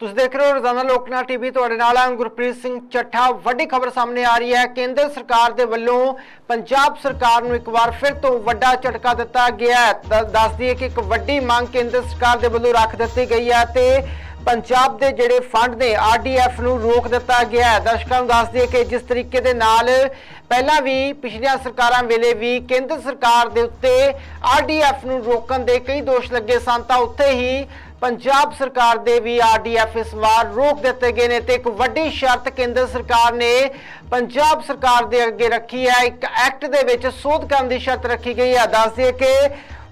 ਤੁਸੀਂ ਦੇਖ ਰਹੇ ਹੋ ਰੋਜ਼ਾਨਾ ਲੋਕਨਾਥ ਟੀਵੀ। ਤੁਹਾਡੇ ਨਾਲ ਹਾਂ ਗੁਰਪ੍ਰੀਤ ਸਿੰਘ ਚੱਠਾ। ਵੱਡੀ ਖਬਰ ਸਾਹਮਣੇ ਆ ਰਹੀ ਹੈ। ਕੇਂਦਰ ਸਰਕਾਰ ਦੇ ਵੱਲੋਂ ਪੰਜਾਬ ਸਰਕਾਰ ਨੂੰ ਇੱਕ ਵਾਰ ਫਿਰ ਤੋਂ ਵੱਡਾ ਝਟਕਾ ਦਿੱਤਾ ਗਿਆ ਹੈ। ਦੱਸ ਦਈਏ ਕਿ ਇੱਕ ਵੱਡੀ ਮੰਗ ਕੇਂਦਰ ਸਰਕਾਰ ਦੇ ਵੱਲੋਂ ਰੱਖ ਦਿੱਤੀ ਗਈ ਹੈ ਤੇ पंजाब के ਜਿਹੜੇ फंड ने RDF ਨੂੰ रोक दिता गया है। दर्शकों दस दिए कि जिस तरीके दे नाल पहला भी पिछलियां सरकारां वेले भी केंद्र सरकार दे उत्ते RDF ਨੂੰ रोकण दे कई दोष लगे सन, तां उत्थे ही पंजाब सरकार दे भी RDF इस बार रोक दिते गए ने। ते एक वड्डी शर्त केंद्र सरकार ने पंजाब सरकार दे अगे रखी है। एक एक्ट दे विच सोध करन दी शर्त रखी गई है। दस दिए कि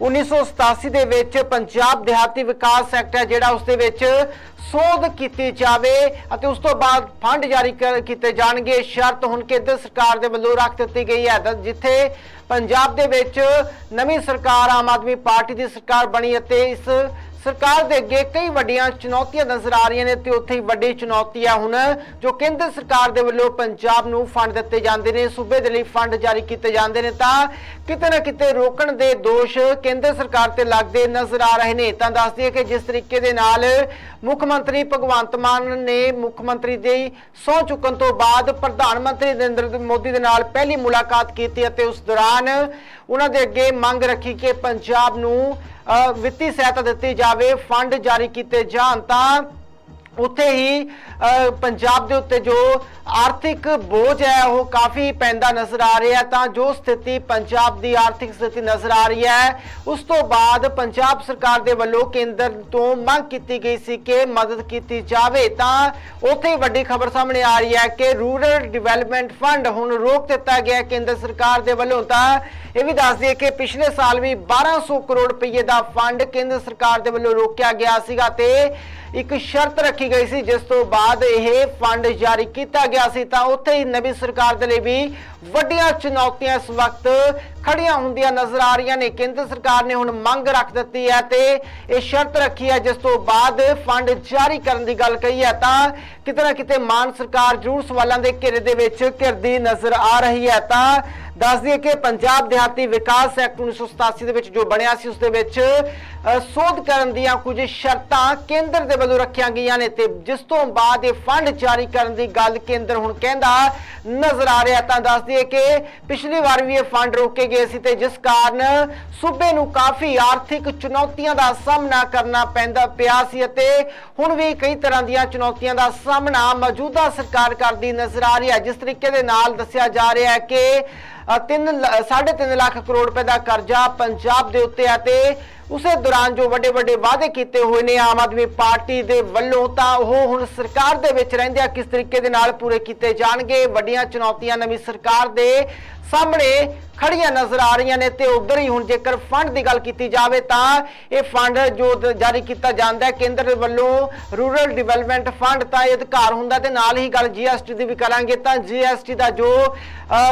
1987 ਦੇ ਵਿੱਚ ਪੰਜਾਬ ਦਿਹਾਤੀ ਵਿਕਾਸ ਐਕਟ ਹੈ ਜਿਹੜਾ ਉਸ ਦੇ ਵਿੱਚ ਸੋਧ ਕੀਤੀ ਜਾਵੇ ਅਤੇ ਉਸ ਤੋਂ ਬਾਅਦ ਫੰਡ ਜਾਰੀ ਕੀਤੇ ਜਾਣਗੇ। ਸ਼ਰਤ ਹੁਣ ਕੇਂਦਰ ਸਰਕਾਰ ਦੇ ਵੱਲੋਂ ਰੱਖ ਦਿੱਤੀ ਗਈ ਹੈ। ਜਿੱਥੇ ਪੰਜਾਬ ਦੇ ਵਿੱਚ ਨਵੀਂ ਸਰਕਾਰ ਆਮ ਆਦਮੀ ਪਾਰਟੀ ਦੀ ਸਰਕਾਰ ਬਣੀ ਅਤੇ ਇਸ सरकार के अगे कई वड्डियां चुनौतियां नजर आ रही ने ते उत्थे ही वड्डी चुनौती है हुण जो केंद्र सरकार दे वल्लों पंजाब नूं फंड दिते जांदे ने, सूबे दे लई फंड जारी कीते जांदे ने, तां किते ना किते रोकण दे दोष केंद्र सरकार ते लगदे नजर आ रहे ने। तां दस दईए कि जिस तरीके दे नाल मुख मंत्री भगवंत मान ने मुख मंत्री दी सौं चुकण तो बाद प्रधानमंत्री नरेंद्र मोदी दे नाल पहली मुलाकात कीती अते उस दौरान उन्हां दे अगे मंग रखी कि पंजाब नूं वित्ती सहायता दी जाए, फंड जारी किए जान, उत्थे ही पंजाब दे उत्ते जो आर्थिक बोझ है वो काफ़ी पैंदा नज़र आ रहा है। तो जो स्थिति पंजाब की आर्थिक स्थिति नज़र आ रही है उस तो बाद पंजाब सरकार दे वल्लों केंद्र तो मंग की गई सी कि मदद की जाए। तो उत्थे वड्डी खबर सामने आ रही है कि रूरल डिवेलपमेंट फंड हुण रोक दिता गया केंद्र सरकार दे वल्लों। तो यह भी दस दिए कि पिछले साल भी 1200 करोड़ रुपये का फंड केंद्र सरकार दे वल्लों रोकिया गया सीगा ते एक शर्त रखी गई सी जिस तो बाद यह फंड जारी किया गया सी। तां उत्थे ही नवी सरकार दे लई भी वड्डियां चुनौतियां इस वक्त खड़ियां हुंदियां नजर आ रही ने। केंद्र सरकार ने हुण मंग रख दी है ते यह शर्त रखी है जिस तो बाद फंड जारी करने की गल कही है। तां किते ना किते मान सरकार जरूर सवालों के घेरे दे विच घिरदी नजर आ रही है। तां दस दिए कि पंजाब देहाती विकास एक्ट 1987 दे विच जो बनिया सी उस दे विच सोध करन दियां कुछ शर्तां केंद्र दे वल्लों रखियां गईयां ने ते जिस तो बाद ये फंड जारी करन दी गल केंद्र हुण कहंदा नजर आ रहा। तां दस दिए कि पिछली बार भी ये फंड रोके गए सी ते जिस कारण सूबे नूं काफ़ी आर्थिक चुनौतियां दा सामना करना पैंदा पिया सी अते हुण भी कई तरह दीयां चुनौतियां दा सामना मौजूदा सरकार करदी नजर आ रही है। जिस तरीके दे नाल दस्सिया जा रहा है कि 3.5 लाख करोड़ रुपए का कर्जा पंजाब दे उत्ते आते उसे दौरान जो वड्डे वड्डे वादे किए हुए ने आम आदमी पार्टी दे वल्लों तां ओह हुण सरकार दे विच रहिंदियां किस तरीके दे नाल पूरे किए जाणगे। वड्डियां चुनौतियां नवीं सरकार दे सामने खड़ियां नजर आ रही ने। तो उधर ही हुण जेकर फंड की गल की जाए तो यह फंड जो जारी किया जाता है केंद्र वालों रूरल डिवेलपमेंट फंड तो यह अधिकार होंगे तो नाल ही गल GST की भी करांगे। तो GST का जो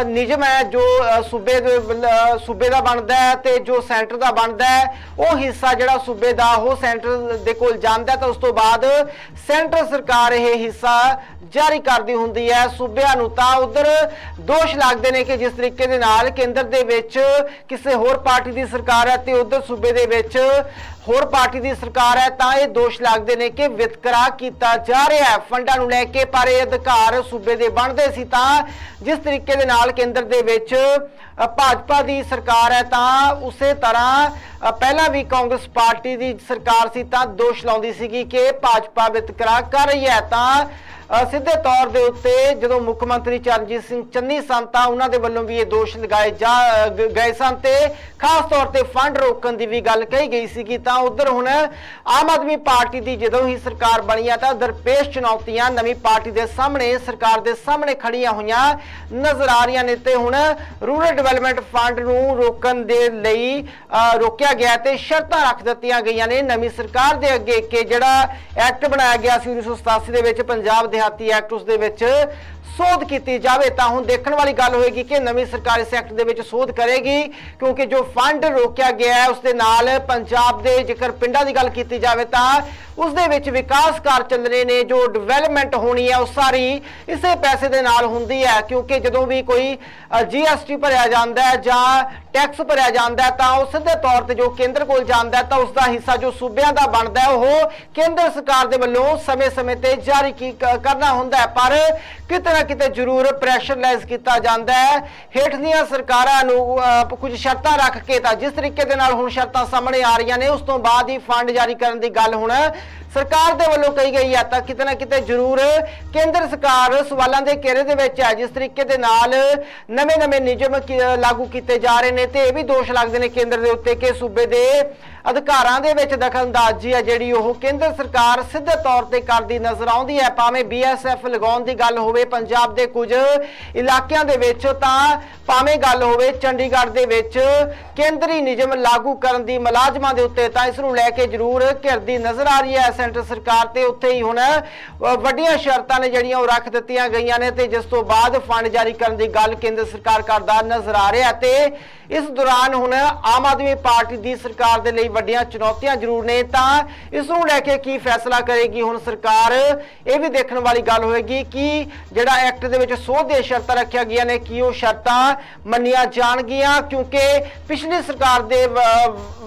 नियम है जो सूबे का बनता है तो जो सेंटर का बनता है वो हिस्सा जोड़ा सूबे का वो सेंटर के कोल जाता है तो उस तो बाद सेंटर सरकार यह हिस्सा जारी करती होंगी है सूबे नूं। तां उधर दोष लगते हैं कि जिस तरीके दे नाल केंद्र दे विच किसी होर पार्टी की सरकार है तो उधर सूबे दे विच होर पार्टी की सरकार है तां ये दोष लगते हैं कि वितकरा किया जा रहा है फंडां नूं लैके। पर यह अधिकार सूबे दे बनदे सी तां जिस तरीके दे नाल केंद्र दे विच भाजपा की सरकार है तां उसे तरह पहला भी कांग्रेस पार्टी की सरकार सी तां दोष लाउंदी सीगी कि भाजपा वितकरा कर रही है। तां सीधे तौर के उत्ते जो मुख मंत्री चरणजीत सिंह चन्नी सन तां उन्हां दे वल्लों भी ये दोष लगाए गए सन ते खास तौर पर फंड रोकण की भी गल कही गई सी। तां उधर हुण आम आदमी पार्टी की जदों ही सरकार बनी है तां दरपेश चुनौतियां नवीं पार्टी के सामने सरकार के सामने खड़ियां हुईयां नजर आ रही ने। ते हुण रूरल डिवेलपमेंट फंड नूं रोकण दे लई रोकिया गया ते शर्तां रख दित्तियां गईयां ने नवीं सरकार दे अगे कि जिहड़ा एक्ट बनाया गया सी 1987 दे विच पंजाब देहाती एक्ट उस दे विच ਸੋਧ ਕੀਤੀ ਜਾਵੇ। ਤਾਂ ਹੁਣ ਦੇਖਣ ਵਾਲੀ ਗੱਲ ਹੋਏਗੀ ਕਿ ਨਵੀਂ ਸਰਕਾਰ ਇਸ ਐਕਟ ਦੇ ਵਿੱਚ ਸੋਧ ਕਰੇਗੀ, ਕਿਉਂਕਿ ਜੋ ਫੰਡ ਰੋਕਿਆ ਗਿਆ ਹੈ ਉਸ ਦੇ ਨਾਲ ਪੰਜਾਬ ਦੇ ਜੇਕਰ ਪਿੰਡਾਂ ਦੀ ਗੱਲ ਕੀਤੀ ਜਾਵੇ ਤਾਂ ਉਸ ਦੇ ਵਿੱਚ ਵਿਕਾਸ ਕਾਰਜ ਚੱਲ ਰਹੇ ਨੇ, ਜੋ ਡਿਵੈਲਪਮੈਂਟ ਹੋਣੀ ਹੈ ਉਹ ਸਾਰੀ ਇਸੇ ਪੈਸੇ ਦੇ ਨਾਲ ਹੁੰਦੀ ਹੈ। ਕਿਉਂਕਿ ਜਦੋਂ ਵੀ ਕੋਈ GST ਭਰਿਆ ਜਾਂਦਾ ਹੈ ਜਾਂ ਟੈਕਸ ਭਰਿਆ ਜਾਂਦਾ ਹੈ ਤਾਂ ਉਹ ਸਿੱਧੇ ਤੌਰ ਤੇ ਜੋ ਕੇਂਦਰ ਕੋਲ ਜਾਂਦਾ ਹੈ ਤਾਂ ਉਸ ਦਾ ਹਿੱਸਾ ਜੋ ਸੂਬਿਆਂ ਦਾ ਬਣਦਾ ਹੈ ਉਹ ਕੇਂਦਰ ਸਰਕਾਰ ਦੇ ਵੱਲੋਂ ਸਮੇਂ-ਸਮੇਂ ਤੇ ਜਾਰੀ ਕਰਨਾ ਹੁੰਦਾ ਹੈ। ਪਰ ਕਿਤੇ ਨਾ ਕਿਤੇ ਜ਼ਰੂਰ ਪ੍ਰੈਸ਼ਰਲਾਈਜ਼ ਕੀਤਾ ਜਾਂਦਾ ਹੈ ਹੇਠਲੀਆਂ ਸਰਕਾਰਾਂ ਨੂੰ ਕੁਝ ਸ਼ਰਤਾਂ ਰੱਖ ਕੇ। ਤਾਂ ਜਿਸ ਤਰੀਕੇ ਦੇ ਨਾਲ ਹੁਣ ਸ਼ਰਤਾਂ ਸਾਹਮਣੇ ਆ ਰਹੀਆਂ ਨੇ ਉਸ ਤੋਂ ਬਾਅਦ ਹੀ ਫੰਡ ਜਾਰੀ ਕਰਨ ਦੀ ਗੱਲ ਹੁਣ ਸਰਕਾਰ ਦੇ ਵੱਲੋਂ ਕਹੀ ਗਈ ਹੈ, ਤਾਂ ਕਿਤੇ ਨਾ ਕਿਤੇ ਜ਼ਰੂਰ ਕੇਂਦਰ ਸਰਕਾਰ ਸਵਾਲਾਂ ਦੇ ਘੇਰੇ ਦੇ ਵਿੱਚ ਹੈ। ਜਿਸ ਤਰੀਕੇ ਦੇ ਨਾਲ ਨਵੇਂ-ਨਵੇਂ ਨਿਯਮ ਲਾਗੂ ਕੀਤੇ ਜਾ ਰਹੇ ਨੇ ਤੇ ਇਹ ਵੀ ਦੋਸ਼ ਲੱਗਦੇ ਨੇ ਕੇਂਦਰ ਦੇ ਉੱਤੇ ਕਿ ਸੂਬੇ ਦੇ ਅਧਿਕਾਰਾਂ ਦੇ ਵਿੱਚ ਦਖਲਅੰਦਾਜ਼ੀ ਹੈ ਜਿਹੜੀ ਉਹ ਕੇਂਦਰ ਸਰਕਾਰ ਸਿੱਧੇ ਤੌਰ ਤੇ ਕਰਦੀ ਨਜ਼ਰ ਆਉਂਦੀ ਹੈ। ਭਾਵੇਂ BSF ਲਗਾਉਣ ਦੀ ਗੱਲ ਹੋਵੇ ਪੰਜਾਬ ਦੇ ਕੁਝ ਇਲਾਕਿਆਂ ਦੇ ਵਿੱਚ, ਤਾਂ ਭਾਵੇਂ ਗੱਲ ਹੋਵੇ ਚੰਡੀਗੜ੍ਹ ਦੇ ਵਿੱਚ ਕੇਂਦਰੀ ਨਿਯਮ ਲਾਗੂ ਕਰਨ ਦੀ ਮੁਲਾਜ਼ਮਾਂ ਦੇ ਉੱਤੇ, ਤਾਂ ਇਸ ਨੂੰ ਲੈ ਕੇ ਜ਼ਰੂਰ ਘਿਰਦੀ ਨਜ਼ਰ ਆ ਰਹੀ ਹੈ ਸੈਂਟਰ ਸਰਕਾਰ। ਤੇ ਉੱਥੇ ਹੀ ਹੁਣ ਵੱਡੀਆਂ ਸ਼ਰਤਾਂ ਨੇ ਜਿਹੜੀਆਂ ਉਹ ਰੱਖ ਦਿੱਤੀਆਂ ਗਈਆਂ ਨੇ ਤੇ ਜਿਸ ਤੋਂ ਬਾਅਦ ਫੰਡ ਜਾਰੀ ਕਰਨ ਦੀ ਗੱਲ ਕੇਂਦਰ ਸਰਕਾਰ ਕਰਦਾ ਨਜ਼ਰ ਆ ਰਿਹਾ। ਤੇ ਇਸ ਦੌਰਾਨ ਹੁਣ ਆਮ ਆਦਮੀ ਪਾਰਟੀ ਦੀ ਸਰਕਾਰ ਦੇ ਲਈ ਵੱਡੀਆਂ ਚੁਣੌਤੀਆਂ ਜ਼ਰੂਰ ਨੇ, ਤਾਂ ਇਸ ਨੂੰ ਲੈ ਕੇ ਕੀ ਫੈਸਲਾ ਕਰੇਗੀ ਹੁਣ ਸਰਕਾਰ, ਇਹ ਵੀ ਦੇਖਣ ਵਾਲੀ ਗੱਲ ਹੋਏਗੀ ਕਿ ਜਿਹੜਾ ਐਕਟ ਦੇ ਵਿੱਚ ਸੋਧ ਦੀਆਂ ਸ਼ਰਤਾਂ ਰੱਖੀਆਂ ਗਈਆਂ ਨੇ ਕੀ ਉਹ ਸ਼ਰਤਾਂ ਮੰਨੀਆਂ ਜਾਣਗੀਆਂ। ਕਿਉਂਕਿ ਪਿਛਲੀ ਸਰਕਾਰ ਦੇ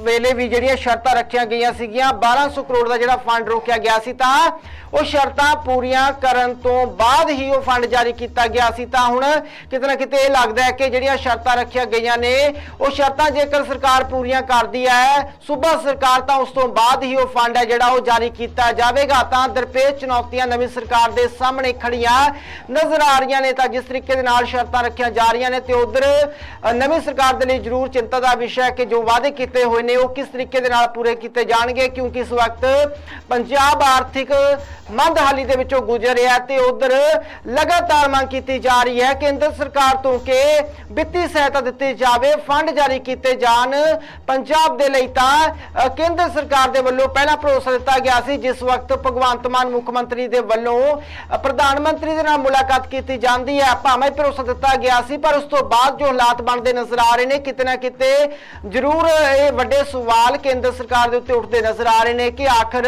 ਵੇਲੇ ਵੀ ਜਿਹੜੀਆਂ ਸ਼ਰਤਾਂ ਰੱਖੀਆਂ ਗਈਆਂ ਸੀਗੀਆਂ 1200 ਕਰੋੜ ਦਾ ਜਿਹੜਾ ਫੰਡ ਰੋਕਿਆ ਗਿਆ ਸੀ, ਤਾਂ ਉਹ ਸ਼ਰਤਾਂ ਪੂਰੀਆਂ ਕਰਨ ਤੋਂ ਬਾਅਦ ਹੀ ਉਹ ਫੰਡ ਜਾਰੀ ਕੀਤਾ ਗਿਆ ਸੀ। ਤਾਂ ਹੁਣ ਕਿਤੇ ਨਾ ਕਿਤੇ ਇਹ ਲੱਗਦਾ ਹੈ ਕਿ ਜਿਹੜੀਆਂ ਸ਼ਰਤਾਂ ਰੱਖੀਆਂ ਗਈਆਂ ਨੇ ਉਹ ਸ਼ਰਤਾਂ ਜੇਕਰ ਸਰਕਾਰ ਪੂਰੀਆਂ ਕਰਦੀ ਹੈ ਸੂਬਾ ਸਰਕਾਰ, ਤਾਂ ਉਸ ਤੋਂ ਬਾਅਦ ਹੀ ਉਹ ਫੰਡ ਹੈ ਜਿਹੜਾ ਉਹ ਜਾਰੀ ਕੀਤਾ ਜਾਵੇਗਾ। ਤਾਂ ਦਰਪੇਸ਼ ਚੁਣੌਤੀਆਂ ਨਵੀਂ ਸਰਕਾਰ ਦੇ ਸਾਹਮਣੇ ਖੜੀਆਂ ਨਜ਼ਰ ਆ ਰਹੀਆਂ ਨੇ। ਤਾਂ ਜਿਸ ਤਰੀਕੇ ਦੇ ਨਾਲ ਸ਼ਰਤਾਂ ਰੱਖੀਆਂ ਜਾ ਰਹੀਆਂ ਨੇ ਤੇ ਉਧਰ ਨਵੀਂ ਸਰਕਾਰ ਦੇ ਲਈ ਜ਼ਰੂਰ ਚਿੰਤਾ ਦਾ ਵਿਸ਼ਾ ਹੈ ਕਿ ਜੋ ਵਾਅਦੇ ਕੀਤੇ ਹੋਏ ਨੇ ਉਹ ਕਿਸ ਤਰੀਕੇ ਦੇ ਨਾਲ ਪੂਰੇ ਕੀਤੇ ਜਾਣਗੇ। ਕਿਉਂਕਿ ਇਸ ਵਕਤ ਪੰਜਾਬ ਆਰਥਿਕ ਮੰਦਹਾਲੀ ਦੇ ਵਿੱਚੋਂ ਗੁਜ਼ਰ ਰਿਹਾ ਤੇ ਉਧਰ ਲਗਾਤਾਰ ਮੰਗ ਕੀਤੀ ਜਾ ਰਹੀ ਹੈ ਕੇਂਦਰ ਸਰਕਾਰ ਤੋਂ ਕਿ ਵਿੱਤੀ ਸਹਾਇਤਾ ਦਿੱਤੀ ਜਾਵੇ, ਫੰਡ ਜਾਰੀ ਕੀਤੇ ਜਾਣ ਪੰਜਾਬ ਦੇ ਲਈ। ਤਾਂ ਕੇਂਦਰ ਸਰਕਾਰ ਦੇ ਵੱਲੋਂ ਪਹਿਲਾਂ ਭਰੋਸਾ ਦਿੱਤਾ ਗਿਆ ਸੀ, ਜਿਸ ਵਕਤ ਭਗਵੰਤ ਮਾਨ ਮੁੱਖ ਮੰਤਰੀ ਦੇ ਵੱਲੋਂ ਪ੍ਰਧਾਨ ਮੰਤਰੀ ਦੇ ਨਾਲ ਮੁਲਾਕਾਤ ਕੀਤੀ ਜਾਂਦੀ ਹੈ, ਭਾਵੇਂ ਭਰੋਸਾ ਦਿੱਤਾ ਗਿਆ ਸੀ, ਪਰ ਉਸ ਤੋਂ ਬਾਅਦ ਜੋ ਹਾਲਾਤ ਬਣਦੇ ਨਜ਼ਰ ਆ ਰਹੇ ਨੇ ਕਿਤੇ ਨਾ ਕਿਤੇ ਜ਼ਰੂਰ ਇਹ ਵੱਡੇ ਸਵਾਲ ਕੇਂਦਰ ਸਰਕਾਰ ਦੇ ਉੱਤੇ ਉੱਠਦੇ ਨਜ਼ਰ ਆ ਰਹੇ ਨੇ ਕਿ ਆਖਰ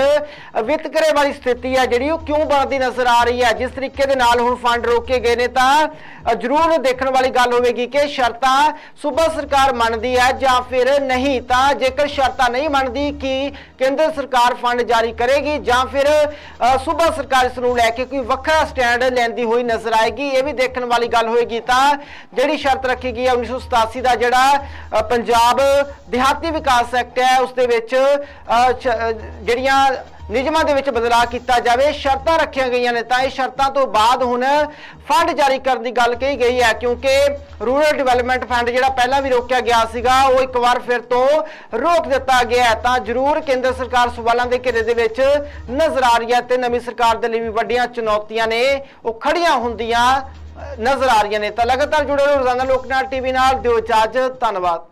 ਵਿਤਕਰੇ ਵਾਲੀ ਸਥਿਤੀ ਹੈ ਜਿਹੜੀ ਉਹ ਕਿਉਂ ਬਣਦੀ ਨਜ਼ਰ ਆ ਰਹੀ ਹੈ। ਜਿਸ ਤਰੀਕੇ ਦੇ ਨਾਲ ਹੁਣ ਫੰਡ ਰੋਕੇ ਗਏ ਨੇ ਤਾਂ ਜ਼ਰੂਰ ਦੇਖਣ ਵਾਲੀ ਗੱਲ ਹੋਵੇਗੀ ਕਿ ਸ਼ਰਤਾਂ ਸੂਬਾ ਸਰਕਾਰ ਮੰਨਦੀ ਹੈ ਜਾਂ ਫਿਰ ਨਹੀਂ। ਤਾਂ ਜੇਕਰ ਸ਼ਰਤਾਂ ਨਹੀਂ ਮੰਨਦੀ ਕਿ ਕੇਂਦਰ ਸਰਕਾਰ ਫੰਡ ਜਾਰੀ ਕਰੇਗੀ ਜਾਂ ਫਿਰ ਸੂਬਾ ਸਰਕਾਰ ਇਸ ਨੂੰ ਲੈ ਕੇ ਕੋਈ ਵੱਖਰਾ ਸਟੈਂਡ ਲੈਂਦੀ ਹੋਈ ਨਜ਼ਰ ਆਏਗੀ, ਇਹ ਵੀ ਦੇਖਣ ਵਾਲੀ ਗੱਲ ਹੋਏਗੀ। ਤਾਂ ਜਿਹੜੀ ਸ਼ਰਤ ਰੱਖੀ ਗਈ ਹੈ 1987 ਦਾ ਜਿਹੜਾ ਪੰਜਾਬ ਦਿਹਾਤੀ ਵਿਕਾਸ ਐਕਟ ਹੈ ਉਸ ਦੇ ਵਿੱਚ ਜਿਹੜੀਆਂ ਨਿਯਮਾਂ ਦੇ ਵਿੱਚ ਬਦਲਾਅ ਕੀਤਾ ਜਾਵੇ, ਸ਼ਰਤਾਂ ਰੱਖੀਆਂ ਗਈਆਂ ਨੇ। ਤਾਂ ਇਹ ਸ਼ਰਤਾਂ ਤੋਂ ਬਾਅਦ ਹੁਣ ਫੰਡ ਜਾਰੀ ਕਰਨ ਦੀ ਗੱਲ ਕਹੀ ਗਈ ਹੈ, ਕਿਉਂਕਿ ਰੂਰਲ ਡਿਵੈਲਪਮੈਂਟ ਫੰਡ ਜਿਹੜਾ ਪਹਿਲਾਂ ਵੀ ਰੋਕਿਆ ਗਿਆ ਸੀਗਾ ਉਹ ਇੱਕ ਵਾਰ ਫਿਰ ਤੋਂ ਰੋਕ ਦਿੱਤਾ ਗਿਆ ਹੈ। ਤਾਂ ਜ਼ਰੂਰ ਕੇਂਦਰ ਸਰਕਾਰ ਸਵਾਲਾਂ ਦੇ ਘੇਰੇ ਦੇ ਵਿੱਚ ਨਜ਼ਰ ਆ ਰਹੀ ਹੈ ਤੇ ਨਵੀਂ ਸਰਕਾਰ ਦੇ ਲਈ ਵੀ ਵੱਡੀਆਂ ਚੁਣੌਤੀਆਂ ਨੇ ਉਹ ਖੜੀਆਂ ਹੁੰਦੀਆਂ ਨਜ਼ਰ ਆ ਰਹੀਆਂ ਨੇ। ਤਾਂ ਲਗਾਤਾਰ ਜੁੜੇ ਰਹੋ ਰੋਜ਼ਾਨਾ ਲੋਕਨਾਥ TV ਨਾਲ। ਦਿਓ ਇਜਾਜ਼ਤ, ਧੰਨਵਾਦ।